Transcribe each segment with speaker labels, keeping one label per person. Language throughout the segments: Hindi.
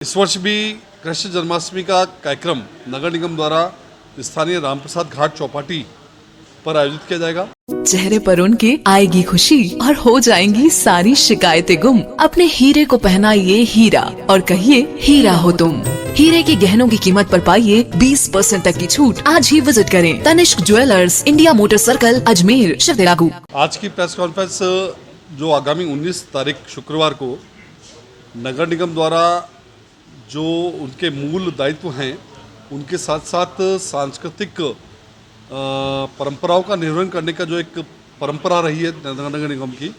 Speaker 1: इस वर्ष भी कृष्ण जन्माष्टमी का कार्यक्रम नगर निगम द्वारा स्थानीय रामप्रसाद घाट चौपाटी पर आयोजित किया जाएगा।
Speaker 2: चेहरे पर उनके आएगी खुशी और हो जाएंगी सारी शिकायतें गुम। अपने हीरे को पहनाइए हीरा और कहिए हीरा हो तुम। हीरे के गहनों की कीमत पर पाइए 20% तक की छूट। आज ही विजिट करें Tanishq jewellers, India motor circle, Ajmer, शक्ति लागू।
Speaker 1: आज की प्रेस कॉन्फ्रेंस जो आगामी 19 तारीख शुक्रवार को नगर निगम द्वारा जो उनके मूल दायित्व हैं उनके साथ साथ सांस्कृतिक परंपराओं का निर्वहन करने का जो एक परंपरा रही है नगर निगम की,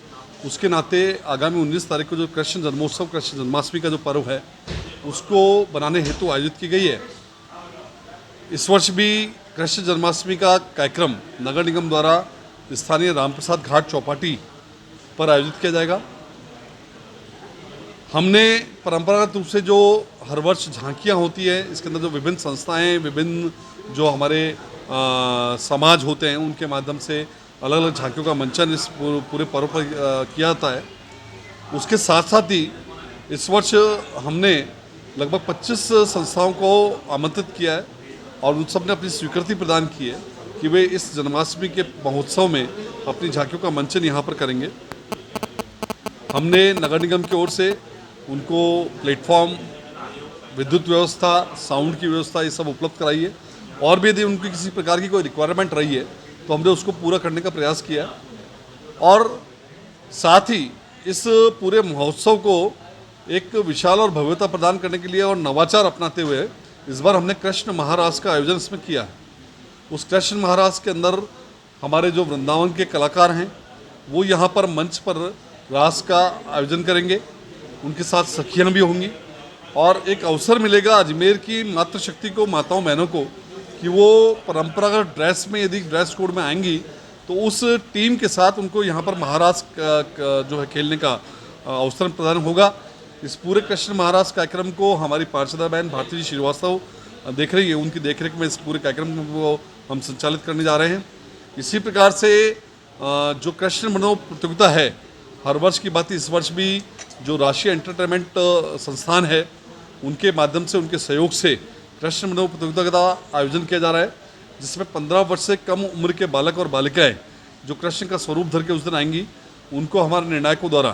Speaker 1: उसके नाते आगामी 19 तारीख को जो कृष्ण जन्मोत्सव, कृष्ण जन्माष्टमी का जो पर्व है उसको बनाने हेतु आयोजित की गई है। इस वर्ष भी कृष्ण जन्माष्टमी का कार्यक्रम नगर निगम द्वारा स्थानीय रामप्रसाद घाट चौपाटी पर आयोजित किया जाएगा। हमने परंपरागत रूप से जो हर वर्ष झांकियाँ होती है, इसके अंदर जो विभिन्न संस्थाएं, विभिन्न जो हमारे समाज होते हैं उनके माध्यम से अलग अलग झांकियों का मंचन इस पूरे पर्व पर किया जाता है। उसके साथ साथ ही इस वर्ष हमने लगभग 25 संस्थाओं को आमंत्रित किया है और उन सब ने अपनी स्वीकृति प्रदान की है कि वे इस जन्माष्टमी के महोत्सव में अपनी झांकियों का मंचन यहाँ पर करेंगे। हमने नगर निगम की ओर से उनको प्लेटफॉर्म, विद्युत व्यवस्था, साउंड की व्यवस्था ये सब उपलब्ध कराई है और भी यदि उनकी किसी प्रकार की कोई रिक्वायरमेंट रही है तो हमने उसको पूरा करने का प्रयास किया है। और साथ ही इस पूरे महोत्सव को एक विशाल और भव्यता प्रदान करने के लिए और नवाचार अपनाते हुए इस बार हमने कृष्ण महारास का आयोजन इसमें किया है। उस कृष्ण महारास के अंदर हमारे जो वृंदावन के कलाकार हैं वो यहाँ पर मंच पर रास का आयोजन करेंगे, उनके साथ सखियाँ भी होंगी और एक अवसर मिलेगा अजमेर की मातृशक्ति को, माताओं बहनों को, कि वो परंपरागत ड्रेस में यदि ड्रेस कोड में आएंगी तो उस टीम के साथ उनको यहाँ पर महारास जो है खेलने का अवसर प्रदान होगा। इस पूरे कृष्ण महारास कार्यक्रम को हमारी पार्षदा बहन भारती जी श्रीवास्तव देख रही है, उनकी देखरेख में इस पूरे कार्यक्रम को हम संचालित करने जा रहे हैं। इसी प्रकार से जो कृष्ण मनोरंजन प्रतियोगिता है, हर वर्ष की बात इस वर्ष भी जो राष्ट्रीय एंटरटेनमेंट संस्थान है उनके माध्यम से, उनके सहयोग से कृष्ण मनोरंजन प्रतियोगिता का आयोजन किया जा रहा है, जिसमें 15 वर्ष से कम उम्र के बालक और बालिकाएं जो कृष्ण का स्वरूप धर के उस दिन आएंगी, उनको हमारे निर्णायकों द्वारा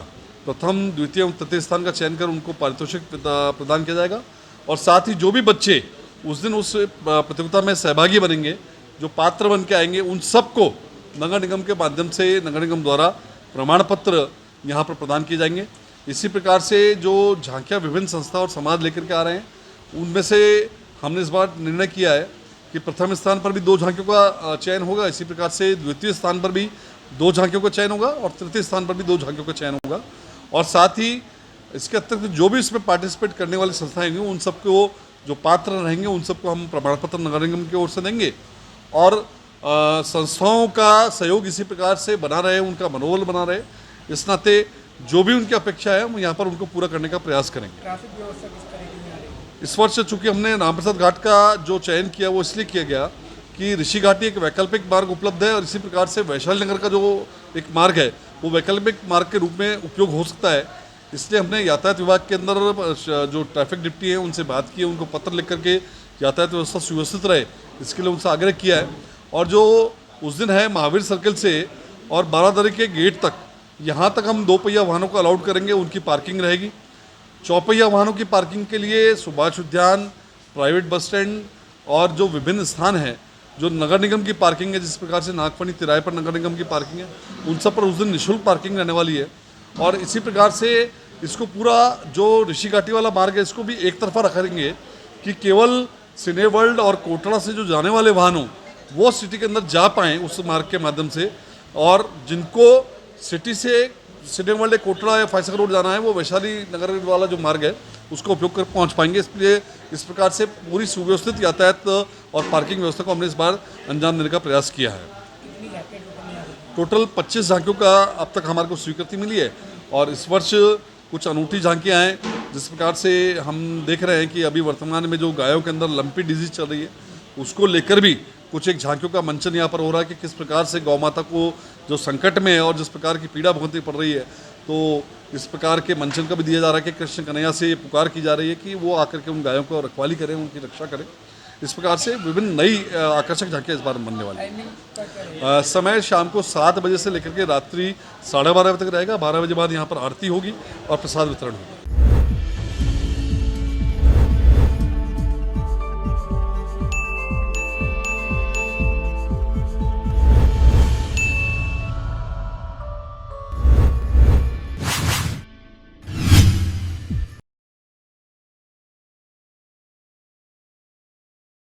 Speaker 1: प्रथम, द्वितीय एवं तृतीय स्थान का चयन कर उनको पारितोषिक प्रदान किया जाएगा। और साथ ही जो भी बच्चे उस दिन उस प्रतियोगिता में सहभागी बनेंगे, जो पात्र बन के आएंगे, उन सबको नगर निगम के माध्यम से नगर निगम द्वारा प्रमाण पत्र यहाँ पर प्रदान किए जाएंगे। इसी प्रकार से जो झांकियाँ विभिन्न संस्था और समाज लेकर के आ रहे हैं, उनमें से हमने इस बार निर्णय किया है कि प्रथम स्थान पर भी 2 झांकियों का चयन होगा, इसी प्रकार से द्वितीय स्थान पर भी 2 झांकियों का चयन होगा और तृतीय स्थान पर भी 2 झांकियों का चयन होगा। और साथ ही इसके अतिरिक्त जो भी इसमें पार्टिसिपेट करने वाली संस्थाएं होंगी, उन सबको जो पात्र रहेंगे उन सबको हम प्रमाण पत्र नगर निगम की ओर से देंगे और संस्थाओं का सहयोग इसी प्रकार से बना रहे, उनका मनोबल बना रहे। इस नाते जो भी उनकी अपेक्षा है हम यहाँ पर उनको पूरा करने का प्रयास करेंगे।
Speaker 3: ट्रैफिक व्यवस्था किस तरह की आ रही है?
Speaker 1: इस वर्ष चूँकि हमने रामप्रसाद घाट का जो चयन किया वो इसलिए किया गया कि ऋषि घाटी एक वैकल्पिक मार्ग उपलब्ध है और इसी प्रकार से वैशाली नगर का जो एक मार्ग है वो वैकल्पिक मार्ग के रूप में उपयोग हो सकता है। इसलिए हमने यातायात विभाग के अंदर जो ट्रैफिक डिप्टी हैं उनसे बात की है, उनको पत्र लिख करके यातायात व्यवस्था सुव्यवस्थित रहे इसके लिए उनसे आग्रह किया है। और जो उस दिन है महावीर सर्किल से और बारादरी के गेट तक, यहाँ तक हम 2 पहिया वाहनों को अलाउड करेंगे, उनकी पार्किंग रहेगी। 4 पहिया वाहनों की पार्किंग के लिए सुभाष उद्यान, प्राइवेट बस स्टैंड और जो विभिन्न स्थान हैं जो नगर निगम की पार्किंग है, जिस प्रकार से नागफनी तिराहे पर नगर निगम की पार्किंग है, उन सब पर उस दिन निःशुल्क पार्किंग रहने वाली है। और इसी प्रकार से इसको पूरा जो ऋषि घाटी वाला मार्ग है इसको भी एक तरफा रखेंगे कि केवल सिने वर्ल्ड और कोटड़ा से जो जाने वाले वाहन हों वो सिटी के अंदर जा पाएँ उस मार्ग के माध्यम से, और जिनको सिटी से सिने वर्ल्ड या कोटड़ा या फाइसर रोड जाना है वो वैशाली नगर वाला जो मार्ग है उसको उपयोग कर पहुंच पाएंगे। इसलिए इस प्रकार से पूरी सुव्यवस्थित यातायात और पार्किंग व्यवस्था को हमने इस बार अंजाम देने का प्रयास किया है।
Speaker 3: कितनी झांकियाँ टोटल में आ रही हैं?
Speaker 1: टोटल 25 झांकियों का अब तक हमारे को स्वीकृति मिली है और इस वर्ष कुछ अनूठी झांकियाँ हैं। जिस प्रकार से हम देख रहे हैं कि अभी वर्तमान में जो गायों के अंदर लंपी डिजीज चल रही है उसको लेकर भी कुछ एक झांकियों का मंचन यहाँ पर हो रहा है कि किस प्रकार से गौ माता को जो संकट में है और जिस प्रकार की पीड़ा भुगतनी पड़ रही है, तो इस प्रकार के मंचन का भी दिया जा रहा है कि कृष्ण कन्हैया से ये पुकार की जा रही है कि वो आकर के उन गायों को रखवाली करें, उनकी रक्षा करें। इस प्रकार से विभिन्न नई आकर्षक झांकियाँ इस बार बनने वाली हैं।
Speaker 3: टाइमिंग का क्या रहेगा?
Speaker 1: समय शाम को 7 बजे से लेकर के रात्रि 12:30 बजे तक रहेगा। 12 बजे बाद यहाँ पर आरती होगी और प्रसाद वितरण होगा।